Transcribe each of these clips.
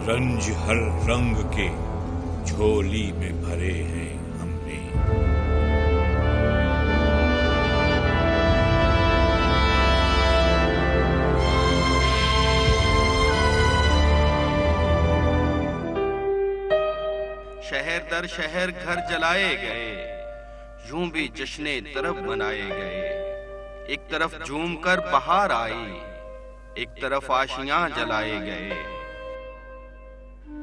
रंज हर रंग के झोली में भरे हैं हमने। शहर दर शहर घर जलाए गए, यूं भी जश्ने तरफ मनाए गए। एक तरफ झूम कर बहार आई, एक तरफ आशियां जलाए गए।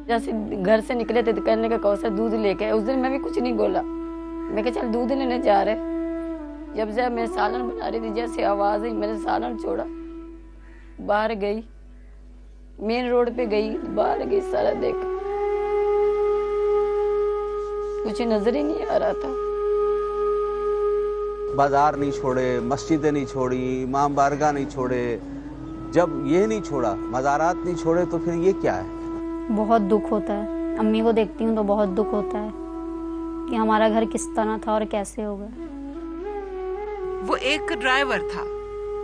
जैसे घर से निकले थे तो कहने का कौशल दूध लेके, उस दिन मैं भी कुछ नहीं बोला, मैं कहा चल दूध लेने जा रहे। जब मैं सालन बना रही थी, जैसे आवाज आई मैंने सालन छोड़ा, बाहर गई, मेन रोड पे गई, बाहर गई, सारा देखा, कुछ नजर ही नहीं आ रहा था। बाजार नहीं छोड़े, मस्जिदें नहीं छोड़ी, इमाम बारगाह नहीं छोड़े। जब ये नहीं छोड़ा, मज़ारात नहीं छोड़े, तो फिर ये क्या है? बहुत दुख होता है। अम्मी को देखती हूँ तो बहुत दुख होता है कि हमारा घर किस तरह था और कैसे हो गया। वो एक ड्राइवर था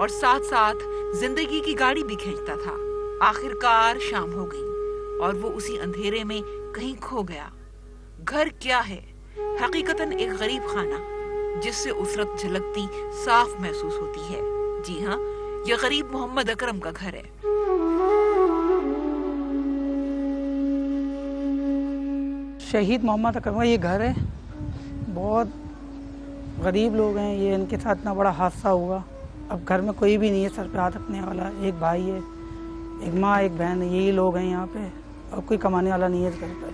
और साथ साथ जिंदगी की गाड़ी भी खींचता था। आखिरकार शाम हो गई और वो उसी अंधेरे में कहीं खो गया। घर क्या है? हकीकतन एक गरीब खाना जिससे उसरत झलकती साफ महसूस होती है। जी हाँ, ये गरीब मोहम्मद अकरम का घर है। शहीद मोहम्मद अकरम ये घर है। बहुत गरीब लोग हैं ये, इनके साथ इतना बड़ा हादसा हुआ। अब घर में कोई भी नहीं है सर पे हाथ रखने वाला। एक भाई है, एक माँ, एक बहन है, यही लोग हैं यहाँ पे। और कोई कमाने वाला नहीं है इस घर पर।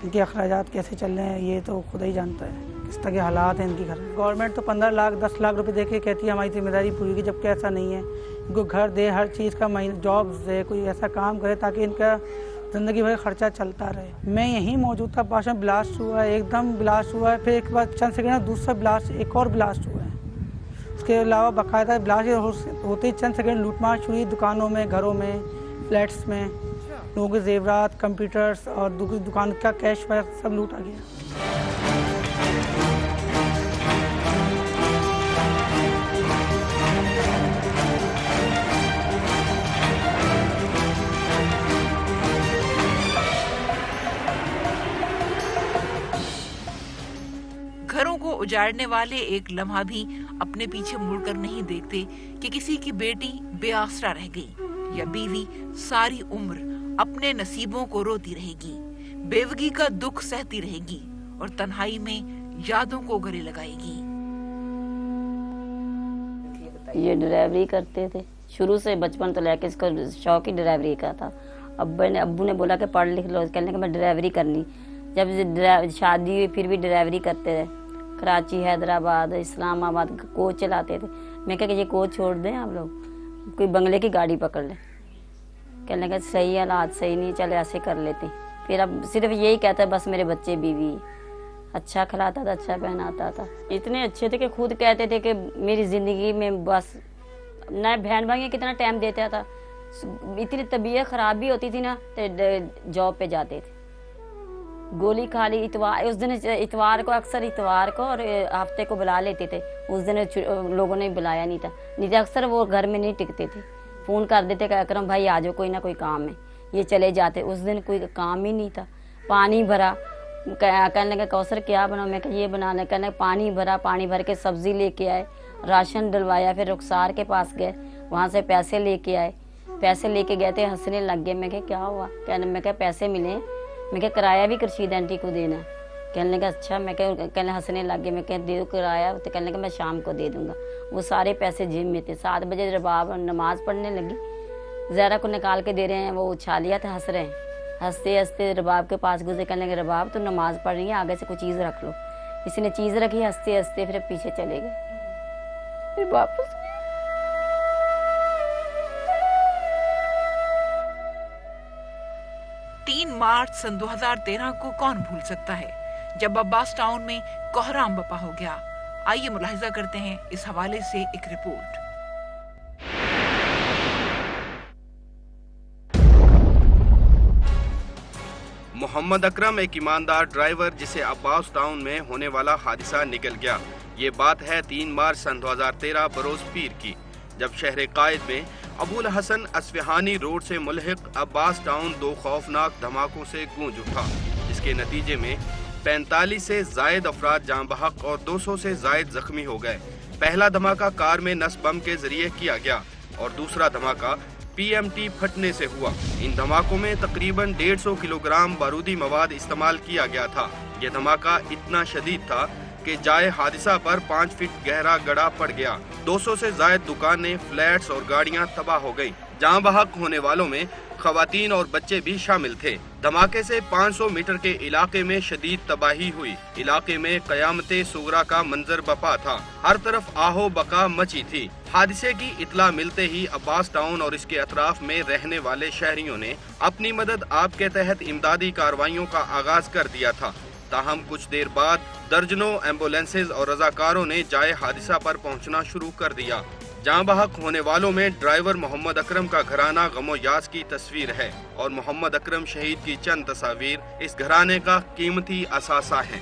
इनके अखराजात कैसे चल रहे हैं ये तो खुदा ही जानता है, किस तरह के हालात हैं इनकी घर में। गवर्नमेंट तो 15 लाख 10 लाख रुपए दे के कहती है हमारी जिम्मेदारी पूरी की, जबकि ऐसा नहीं है। इनको घर दे, हर चीज़ का महीना जॉब दे, कोई ऐसा काम करे ताकि इनका ज़िंदगी भर खर्चा चलता रहे। मैं यहीं मौजूद था, पास में ब्लास्ट हुआ है, एकदम ब्लास्ट हुआ है। फिर एक बार चंद सेकंड दूसरा ब्लास्ट, एक और ब्लास्ट हुआ है। उसके अलावा बाकायदा ब्लास्ट होते ही चंद सेकंड लूटमार हुई दुकानों में, घरों में, फ्लैट्स में। लोगों के जेवरात, कंप्यूटर्स और दुकान का कैश वगैरह सब लूटा गया। घरों को उजाड़ने वाले एक लम्हा भी अपने पीछे मुड़कर नहीं देखते कि किसी की बेटी बेआसरा रह गई या बीवी सारी उम्र अपने नसीबों को रोती रहेगी, बेवगी का दुख सहती रहेगी और तन्हाई में यादों को गले लगाएगी। ये ड्राइवरी करते थे शुरू से, बचपन तो लेके इसको शौक ही ड्राइवरी का था। अब्बू ने बोला कि पढ़ लिख लो, कहने कि मैं ड्राइवरी करनी। जब शादी हुई फिर भी ड्राइवरी करते रहे, कराची, हैदराबाद, इस्लामाबाद कोच चलाते थे। मैं कहा कि ये कोच छोड़ दें आप लोग, कोई बंगले की गाड़ी पकड़ लें। कहने का सही हालात सही नहीं, चले ऐसे कर लेते। फिर अब सिर्फ यही कहता है बस मेरे बच्चे बीवी, अच्छा खिलाता था, अच्छा पहनाता था। इतने अच्छे थे कि खुद कहते थे कि मेरी ज़िंदगी में बस न बहन भाई कितना टाइम देता था। इतनी तबीयत ख़राब भी होती थी ना तो जॉब पे जाते थे, गोली खा ली। इतवार उस दिन, इतवार को अक्सर इतवार को और हफ्ते को बुला लेते थे। उस दिन लोगों ने बुलाया नहीं था, नहीं तो अक्सर वो घर में नहीं टिकते थे। फ़ोन कर देते कि अकरम भाई आ जाओ, कोई ना कोई काम है, ये चले जाते। उस दिन कोई काम ही नहीं था। पानी भरा, कहने लगा कौसर क्या बनाओ, मैं कहा ये बनाना। कहने पानी भरा, पानी भर के सब्ज़ी लेके आए, राशन डलवाया। फिर रुखसार के पास गए, वहाँ से पैसे लेके आए। पैसे लेके गए थे, हंसने लग गए। मैं कहा क्या हुआ? कहने मैं क्या पैसे मिले? मैं क्या किराया भी रशीद आंटी को देना है? कहने लगा अच्छा। मैं क्या, कहने हंसने लग गए। मैं कह दे दो किराया, तो कहने लगा मैं शाम को दे दूँगा। वो सारे पैसे जेब में थे। 7 बजे रबाब नमाज़ पढ़ने लगी, ज़हरा को निकाल के दे रहे हैं, वो उछालिया था, हंस रहे हैं। हंसते हंसते रबाब के पास गुजरे, कहने लगे रबाब तो नमाज़ पढ़ रही है, आगे से कोई चीज़ रख लो। किसी ने चीज़ रखी, हंसते हंसते फिर पीछे चले गए। फिर वापस 3 मार्च सन 2013 को कौन भूल सकता है, जब अब्बास टाउन में कोहराम बपा हो गया। आइए मुलाहिजा करते हैं इस हवाले से एक रिपोर्ट। मोहम्मद अकरम एक ईमानदार ड्राइवर जिसे अब्बास टाउन में होने वाला हादसा निकल गया। ये बात है 3 मार्च सन 2013 बरोज पीर की, जब शहर कायद में अबुल हसन अस्फहानी रोड से मुल्हिक अब्बास टाउन दो खौफनाक धमाकों से गूंज उठा, जिसके नतीजे में 45 से जायद अफराद जान बहक और 200 से जायद जख्मी हो गए। पहला धमाका कार में नस बम के जरिए किया गया और दूसरा धमाका PMT फटने से हुआ। इन धमाकों में तकरीबन 150 किलोग्राम बारूदी मवाद इस्तेमाल किया गया था। यह धमाका इतना शदीद था कि जाए हादसा पर 5 फीट गहरा गड्ढा पड़ गया। 200 से जायद दुकानें, फ्लैट्स और गाड़ियां तबाह हो गईं। जान बहक होने वालों में खवातीन और बच्चे भी शामिल थे। धमाके से 500 मीटर के इलाके में शदीद तबाही हुई। इलाके में कयामते सुगरा का मंजर बपा था। हर तरफ आहो बका मची थी। हादसे की इतला मिलते ही अब्बास टाउन और इसके अतराफ में रहने वाले शहरियों ने अपनी मदद आप के तहत इमदादी कार्रवाइयों का आगाज कर दिया था। ताहम कुछ देर बाद दर्जनों एम्बुलेंसेज और रजाकारों ने जाए हादसा पर पहुंचना शुरू कर दिया। जान बहक होने वालों में ड्राइवर मोहम्मद अकरम का घराना गमो याज की तस्वीर है और मोहम्मद अकरम शहीद की चंद तस्वीर इस घराने का कीमती असासा है।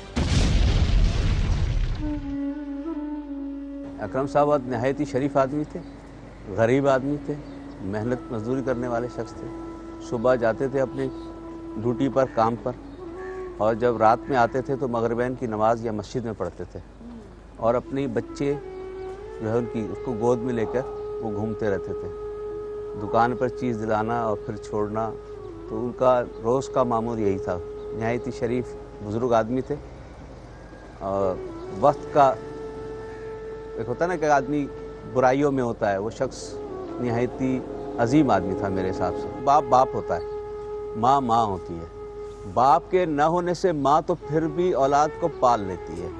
अकरम साहब नहायत ही शरीफ आदमी थे, गरीब आदमी थे, मेहनत मजदूरी करने वाले शख्स थे। सुबह जाते थे अपने ड्यूटी पर, काम पर, और जब रात में आते थे तो मगरिबैन की नमाज या मस्जिद में पढ़ते थे और अपने बच्चे जो है उनकी उसको गोद में लेकर वो घूमते रहते थे। दुकान पर चीज़ दिलाना और फिर छोड़ना, तो उनका रोज़ का मामूल यही था। नहायत ही शरीफ बुज़ुर्ग आदमी थे और वक्त का एक होता है ना कि आदमी बुराइयों में होता है, वो शख्स नहायत ही अजीम आदमी था मेरे हिसाब से। बाप बाप होता है, माँ माँ होती है। बाप के न होने से माँ तो फिर भी औलाद को पाल लेती है।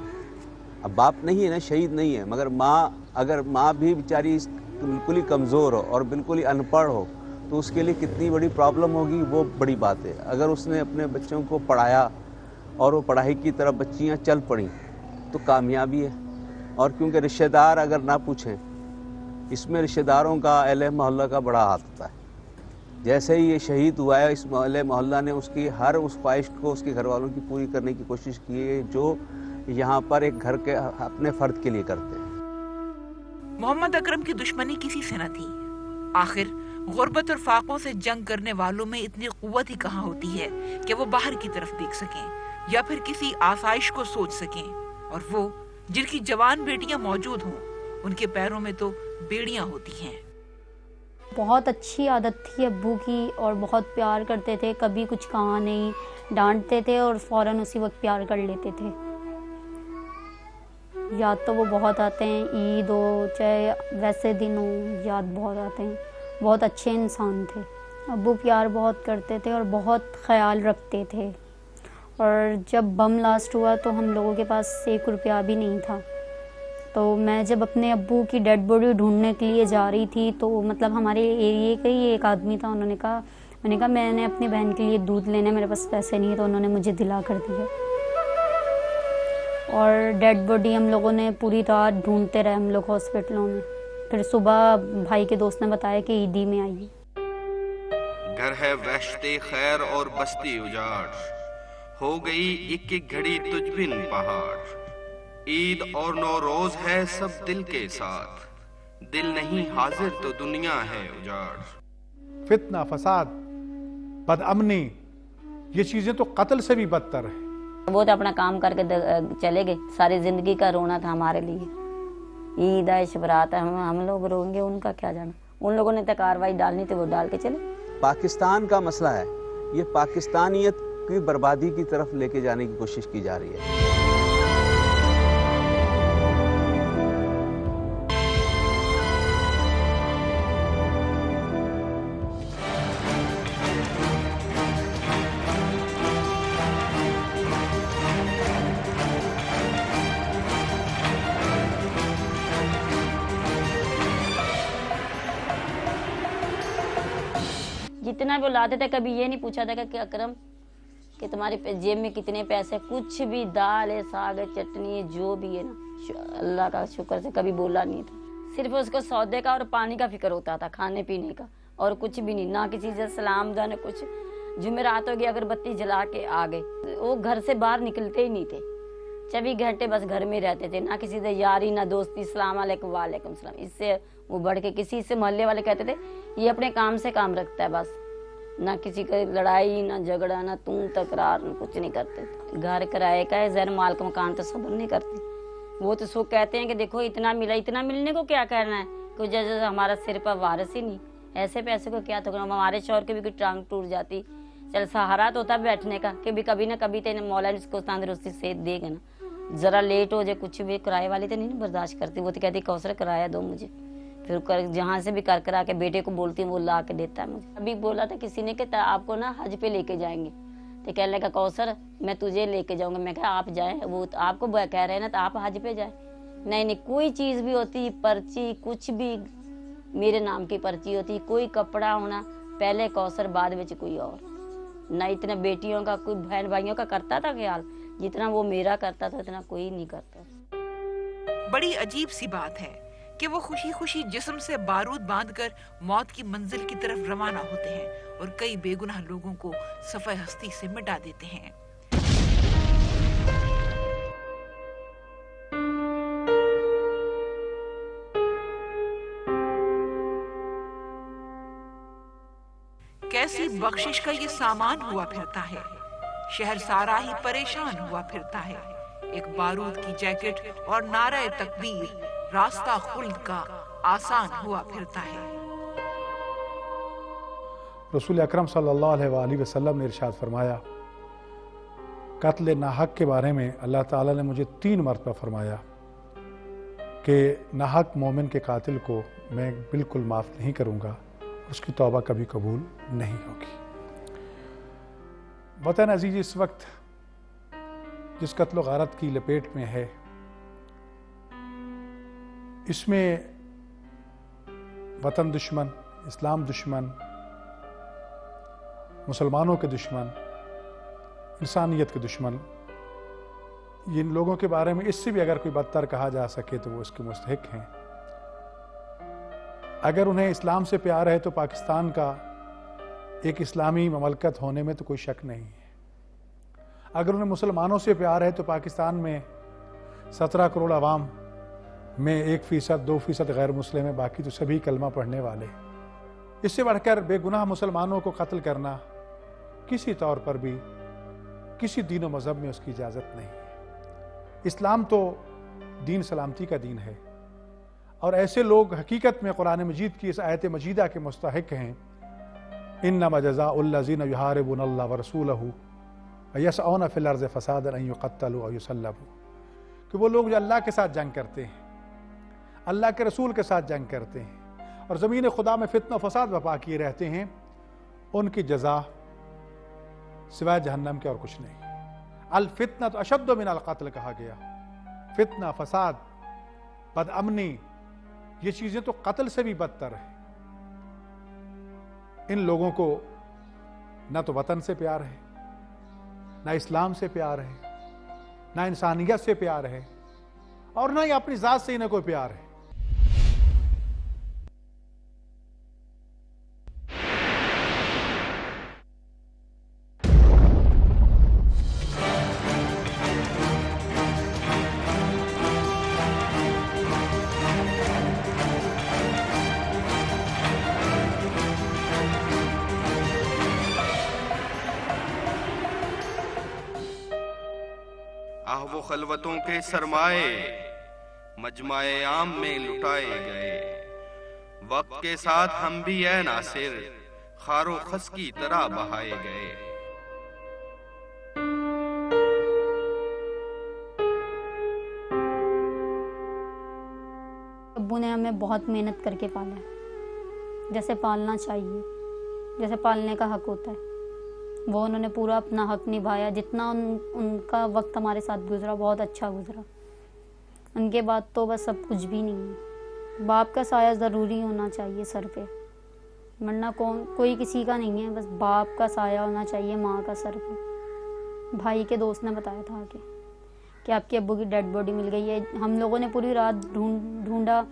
अब बाप नहीं है ना, शहीद नहीं है, मगर माँ, अगर माँ भी बेचारी बिल्कुल ही कमज़ोर हो और बिल्कुल ही अनपढ़ हो तो उसके लिए कितनी बड़ी प्रॉब्लम होगी, वो बड़ी बात है। अगर उसने अपने बच्चों को पढ़ाया और वो पढ़ाई की तरफ बच्चियाँ चल पड़ी तो कामयाबी है। और क्योंकि रिश्तेदार अगर ना पूछें, इसमें रिश्तेदारों का, अहले मोहल्ला का बड़ा हाथ होता है। जैसे ही ये शहीद हुआ है, इस अहले मोहल्ला ने उसकी हर उस ख्वाहिश को उसके घर वालों की पूरी करने की कोशिश की है जो यहाँ पर एक घर के अपने फर्द के लिए करते हैं। मोहम्मद अकरम की दुश्मनी किसी से न थी। आखिर गुर्बत और फाकों से जंग करने वालों में इतनी कुव्वत ही कहाँ होती है कि वो बाहर की तरफ देख सकें या फिर किसी आसाइश को सोच सकें। और वो जिनकी जवान बेटियां मौजूद हों, उनके पैरों में तो बेड़ियां होती हैं। बहुत अच्छी आदत थी अब्बू की और बहुत प्यार करते थे, कभी कुछ कहा नहीं, डांटते थे और फ़ौरन उसी वक्त प्यार कर लेते थे। याद तो वो बहुत आते हैं, ईद हो चाहे वैसे दिन हो, याद बहुत आते हैं। बहुत अच्छे इंसान थे अब्बू, प्यार बहुत करते थे और बहुत ख्याल रखते थे। और जब बम ब्लास्ट हुआ तो हम लोगों के पास 1 रुपया भी नहीं था। तो मैं जब अपने अब्बू की डेड बॉडी ढूंढने के लिए जा रही थी तो मतलब हमारे एरिए का ही एक आदमी था, मैंने कहा मैंने अपनी बहन के लिए दूध लेना, मेरे पास पैसे नहीं है, तो उन्होंने मुझे दिला कर दिया। और डेड बॉडी हम लोगों ने पूरी रात ढूंढते रहे हम लोग हॉस्पिटलों में। फिर सुबह भाई के दोस्त ने बताया कि ईदी में आई है। घर है वहशते खैर और बस्ती उजाड़, हो गई एक एक घड़ी तुझ बिन पहाड़। ईद और नौरोज है सब दिल के साथ, दिल नहीं हाजिर तो दुनिया है उजाड़। फितना, फसाद, बदअमनी, ये चीजें तो कत्ल से भी बदतर है। वो तो अपना काम करके चले गए, सारी जिंदगी का रोना था हमारे लिए। ईद है, शबरात है, हम लोग रोएंगे, उनका क्या जाना। उन लोगों ने तो कार्रवाई डालनी थी, वो डाल के चले। पाकिस्तान का मसला है, ये पाकिस्तानियत की बर्बादी की तरफ लेके जाने की कोशिश की जा रही है। जितना भी लाते थे कभी ये नहीं पूछा था कि अकरम कि तुम्हारे जेब में कितने पैसे, कुछ भी, दाल है, साग है, चटनी है, जो भी है ना, अल्लाह का शुक्र से कभी बोला नहीं था। सिर्फ उसको सौदे का और पानी का फिक्र होता था, खाने पीने का, और कुछ भी नहीं, ना किसी से सलाम जाने कुछ। जुमेरात हो गई, अगरबत्ती जला के आ गए, वो घर से बाहर निकलते ही नहीं थे। 24 घंटे बस घर में रहते थे, ना किसी से यारी ना दोस्ती, सलाम अलैकुम वालेकुम सलाम, इससे वो बढ़ के किसी से। मोहल्ले वाले कहते थे ये अपने काम से काम रखता है, बस ना किसी का लड़ाई ना झगड़ा ना तू तकरार ना कुछ नहीं करते थे। घर किराए का है, जहर माल का मकान तो सब्र नहीं करते। वो तो सो कहते हैं कि देखो इतना मिला, इतना मिलने को क्या करना है, कुछ जैसे हमारा सिर पर वारिस ही नहीं, ऐसे पैसे को क्या तो करना। हमारे शौहर की भी कोई टांग टूट जाती, चल सहारा तो होता बैठने का कि भी कभी ना कभी तेने मौला ने उसको तंदुरुस्ती सेहत देगा ना। जरा लेट हो जाए कुछ भी, किराए वाली तो नहीं बर्दाश्त करती, वो तो कहती कौसर किराया दो मुझे, फिर कर जहाँ से भी कर करा के बेटे को बोलती हूँ वो ला के देता है मुझे। अभी बोला था किसी ने कि आपको ना हज पे लेके जाएंगे, तो कहने लगा कौसर मैं तुझे लेके जाऊंगा। मैं कहा आप जाए, वो तो आपको कह रहे हैं ना तो आप हज पे जाए। नहीं कोई चीज भी होती, पर्ची कुछ भी मेरे नाम की पर्ची होती, कोई कपड़ा होना पहले कौसर बाद में कोई और ना। इतना बेटियों का कोई बहन भाइयों का करता था ख्याल, जितना वो मेरा करता था इतना कोई नहीं करता। बड़ी अजीब सी बात है कि वो खुशी खुशी जिस्म से बारूद बांधकर मौत की मंजिल की तरफ रवाना होते हैं और कई बेगुनाह लोगों को सफ़े हस्ती से मिटा देते हैं। कैसी बख्शिश का ये सामान हुआ फिरता है, शहर सारा ही परेशान हुआ फिरता है। एक बारूद की जैकेट और नारे तकबीर रास्ता खुल्द का आसान हुआ फिरता है। रसूल अकरम सल्लल्लाहु अलैहि वसल्लम ने इरशाद फरमाया, कत्ल नाहक के बारे में अल्लाह ताला ने मुझे 3 मरतबा फरमाया कि नाहक मोमिन के कातिल को मैं बिल्कुल माफ़ नहीं करूँगा, उसकी तौबा कभी कबूल नहीं होगी। वतन अजीज इस वक्त जिस कत्ल गारत की लपेट में है, इसमें वतन दुश्मन, इस्लाम दुश्मन, मुसलमानों के दुश्मन, इंसानियत के दुश्मन, इन लोगों के बारे में इससे भी अगर कोई बदतर कहा जा सके तो वो इसके मुस्तहिक हैं। अगर उन्हें इस्लाम से प्यार है तो पाकिस्तान का एक इस्लामी ममलकत होने में तो कोई शक नहीं है। अगर उन्हें मुसलमानों से प्यार है तो पाकिस्तान में 17 करोड़ आवाम में 1%, 2% गैर मुस्लिम है, बाकी तो सभी कलमा पढ़ने वाले। इससे बढ़कर बेगुनाह मुसलमानों को कत्ल करना किसी तौर पर भी किसी दीन व मज़हब में उसकी इजाज़त नहीं है। इस्लाम तो दीन सलामती का दीन है और ऐसे लोग हकीकत में कुरान मजीद की इस आयत मजीदा के मुस्तहिक हैं, इन्नमा जज़ाउल्लज़ीना युहारिबूनल्लाह व रसूलहू व यसअूना फ़िल अर्ज़ि फ़सादन अन युक़त्तलू अव युसल्लबू, कि वो लोग जो अल्लाह के साथ जंग करते हैं, अल्लाह के रसूल के साथ जंग करते हैं और ज़मीन खुदा में फितना फसाद बपा किए रहते हैं, उनकी जज़ा सिवाय जहन्नम के और कुछ नहीं। अल फितना तो अशद्दु मिनल क़त्ल कहा गया। फितना, फसाद, बदअमनी, ये चीजें तो कत्ल से भी बदतर है। इन लोगों को ना तो वतन से प्यार है, ना इस्लाम से प्यार है, ना इंसानियत से प्यार है और ना ही अपनी जात से इन्हें कोई प्यार है। आह वो खलवतों के सरमाए मजमाए आम में लुटाए गए, वक्त के साथ हम भी ऐ नासिर खारो खस की तरह बहाए गए। अब्बू ने हमें बहुत मेहनत करके पाला, जैसे पालना चाहिए, जैसे पालने का हक होता है, वो उन्होंने पूरा अपना हक निभाया। जितना उनका वक्त हमारे साथ गुजरा बहुत अच्छा गुजरा। उनके बाद तो बस सब कुछ भी नहीं है। बाप का साया ज़रूरी होना चाहिए सर पे, वरना कोई किसी का नहीं है, बस बाप का साया होना चाहिए माँ का सर पे। भाई के दोस्त ने बताया था कि आपके अब्बू की डेड बॉडी मिल गई है। हम लोगों ने पूरी रात ढूंढा,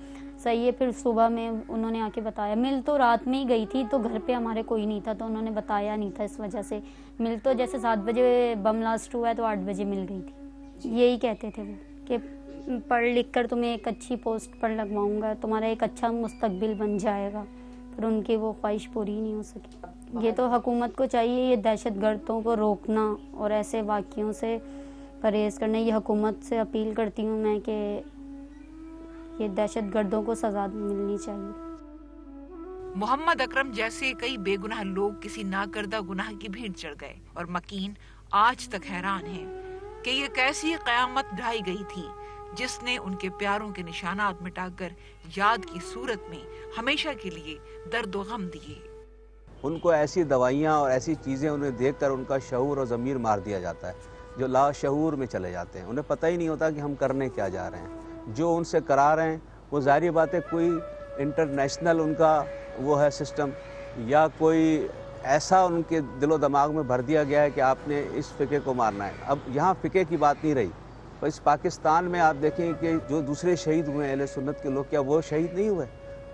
सही है, फिर सुबह में उन्होंने आके बताया। मिल तो रात में ही गई थी तो घर पे हमारे कोई नहीं था तो उन्होंने बताया नहीं था, इस वजह से। मिल तो जैसे 7 बजे बम ब्लास्ट हुआ है तो 8 बजे मिल गई थी। यही कहते थे वो कि पढ़ लिख कर तुम्हें एक अच्छी पोस्ट पर लगवाऊंगा, तुम्हारा एक अच्छा मुस्तकबिल बन जाएगा, पर उनकी वो ख्वाहिश पूरी नहीं हो सकी। ये तो हुकूमत को चाहिए ये दहशतगर्दों को रोकना और ऐसे वाक़ियों से परहेज़ करना। ये हुकूमत से अपील करती हूँ मैं कि ये दहशतगर्दों को सज़ा मिलनी चाहिए। मोहम्मद अकरम जैसे कई बेगुनाह लोग किसी नाकर्दा गुनाह की भीड़ चढ़ गए और मकीन आज तक हैरान है कि ये कैसी क़यामत ढाई गई थी जिसने उनके प्यारों के निशानात मिटाकर याद की सूरत में हमेशा के लिए दर्द व गम दिए। उनको ऐसी दवाइयाँ और ऐसी चीज़ें उन्हें देखकर उनका शऊर और ज़मीर मार दिया जाता है, जो लाशऊर में चले जाते हैं। उन्हें पता ही नहीं होता कि हम करने क्या जा रहे हैं। जो उनसे करा रहे हैं वो ज़ाहिर बात है कोई इंटरनेशनल उनका वो है सिस्टम, या कोई ऐसा उनके दिलो दिमाग में भर दिया गया है कि आपने इस फ़िके को मारना है। अब यहाँ फ़िके की बात नहीं रही, पर इस पाकिस्तान में आप देखें कि जो दूसरे शहीद हुए अहले सुन्नत के लोग, क्या वो शहीद नहीं हुए?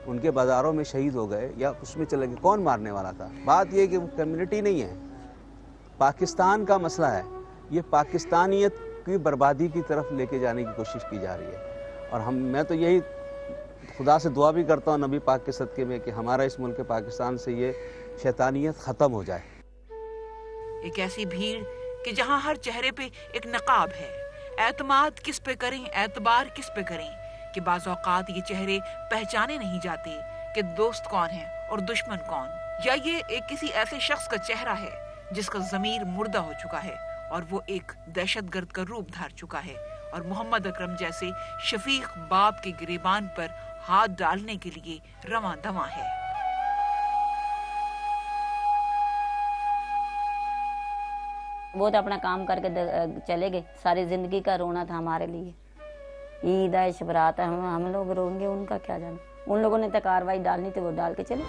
उनके बाज़ारों में शहीद हो गए या उसमें चले गए। कौन मारने वाला था? बात ये कि वो कम्युनिटी नहीं है, पाकिस्तान का मसला है। ये पाकिस्तानियत की बर्बादी की तरफ लेके जाने की कोशिश की जा रही है। और मैं तो यही खुदा से दुआ भी करता हूँ नबी पाक के सदक़े में कि हमारा इस मुल्क पाकिस्तान से ये शैतानियत ख़त्म हो जाए। एक ऐसी भीड़ कि जहाँ हर चेहरे पे एक नकाब है। एतमाद किस पे करें, एतबार किस पे करें कि बाज़ औक़ात ये चेहरे पहचाने नहीं जाते कि दोस्त कौन है और दुश्मन कौन, या ये एक किसी ऐसे शख्स का चेहरा है जिसका ज़मीर मुर्दा हो चुका है और वो एक दहशतगर्द का रूप धार चुका है और मोहम्मद अकरम जैसे शफीक बाप के गिरेबान पर हाथ डालने के लिए रवां दवां है। वो तो अपना काम करके चले गए, सारी जिंदगी का रोना था हमारे लिए। ईद है, शबरात है, हम लोग रोएंगे, उनका क्या जाना। उन लोगों ने तो कार्रवाई डालनी थी, वो डाल के चले।